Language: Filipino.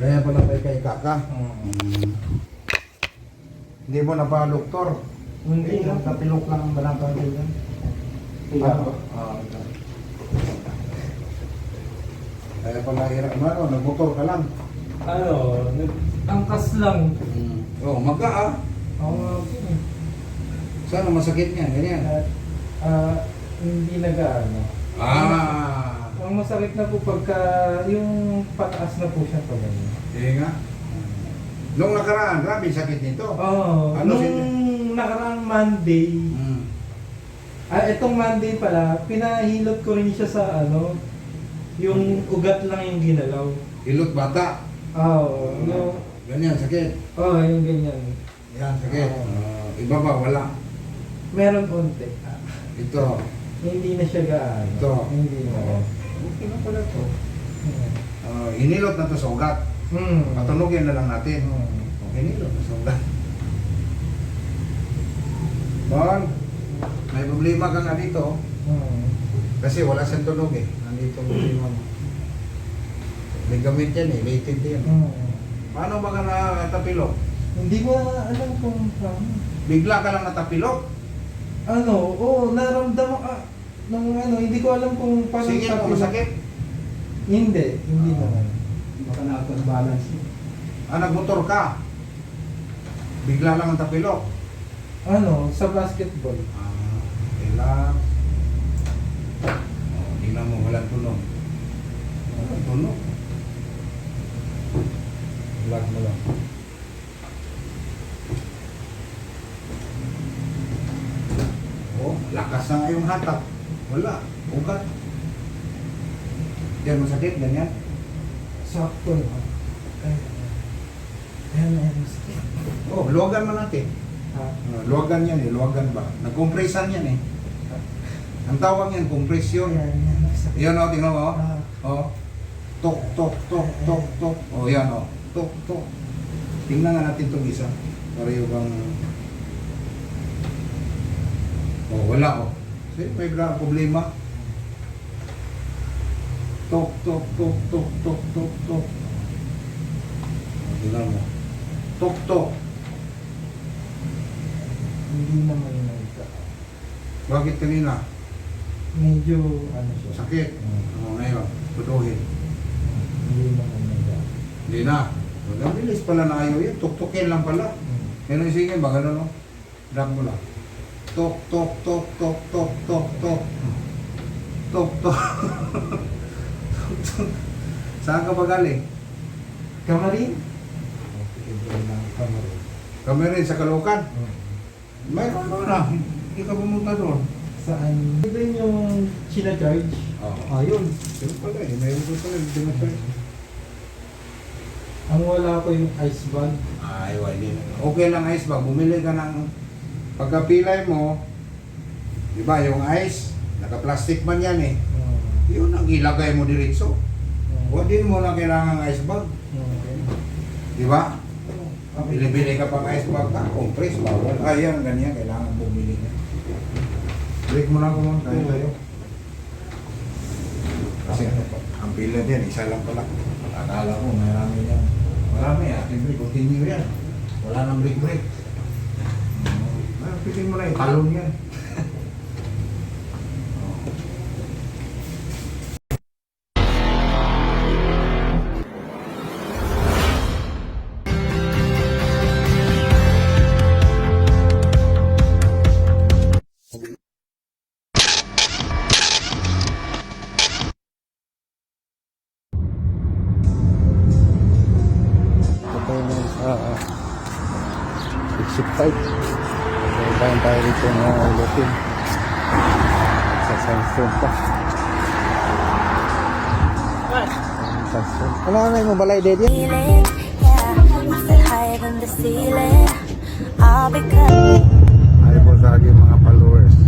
Kaya pala kay Kaka. Hindi mo na pa doktor. Hindi Yung tapilok lang ang balangkang dyan. Ano? Kaya pala hirap mo, nagmotor ka lang. Ano, angkas lang. Oh, maga Oo, Sana masakit niyan, ganyan. hindi nag-ano. Ang masakit na po pagka yung pataas na po siya pag ano. Hindi nga. Nung nakaraan, grabe sakit nito. Oo, Ano nung nakaraang Monday, itong Monday pala, pinahilot ko rin siya sa ano, yung ugat lang yung ginalaw. Hilot bata. Oo, yung, Ganyan, sakit. yung ganyan. Yan, sakit. Iba ba? Wala. Meron konti. Ito. Hindi na siya gaano. Ito. Hindi na. Okay na pala to. Hinilot na to sa ugat. Patunogin na lang natin. Hinilot na sa ugat. Bon, may problema ka nga dito. Kasi wala siyang tunog eh. Nandito ang problema mo. May gamit yan eh. Lated yan. Paano ba ka natapilok? Hindi ko na alam kung paano. Bigla ka lang natapilok? Naramdaman ka. Nung hindi ko alam kung paano. Sige mo, masakit? Hindi naman. Baka nakapag-balance yun. Nagmotor ka? Bigla lang ang tapilok? Sa basketball. Kailang. Tingnan mo, walang tunog. Walang tunog. Vlog mo lang. Lakas na nga yung hatak. Wala. Ugat. Yan masakit, ganyan. Sakto lang. Ayan, sakit. Luwagan mo natin. Luwagan yan eh, luwagan ba? Nagkompresan yan eh. Ang tawag yan, kompresyon. Sakit. Yan o, tingnan mo. Tok, tok, tok, tok, tok. Yan o. Tok, tok. Tingnan nga natin itong isa. Pareho bang... wala o. Kasi may problema. Tok, tok, tok, tok, tok, tok, tok. Tingnan mo. Tok, tok. Hindi naman nagka. Bakit kanina? Medyo siya. Sakit. Ngayon, tutuhin. Hindi naman nagka. Hindi na. Nabilis pala na ayaw yan. Tuk-tukin lang pala. Pero sige ba, gano'n no? Drag mo lang. Tok, tok, tok, tok, tok, tok, tok. Tok, tok. Saan ka ba galing? Kamarin? Kamarin. Kamarin sa Caloocan? Mayroon doon na. Hindi ka pumunta doon. Saan? Ito yung sina-charge? Ayun. Yun pala eh. Mayroon doon pala. Hindi na charge. Ang wala ko yung ice bag. Hindi na. Okay lang ice bag. Bumili ka ng pagkapilay mo. Diba yung ice? Naka-plastic man yan eh. Yun ang ilagay mo diretso. Huwag din mo na kailangan ice bag. Diba? Bili-bili ka pang ice bag ka, compress, bawal. Ayan, ganyan, kailangan bumili na. Break mo na kung tayo tayo. Kasi ang pila din, isa lang pala. Akala mo, marami yan. Marami, ating break, continue yan. Wala nang break-break. Pitin mo na yung talon yan. Exit 5. Tayo tayo rito ng ulitin. Sa Sunstone pa. Sunstone. Ano na yung balay din yan? Ay po sa aking mga followers.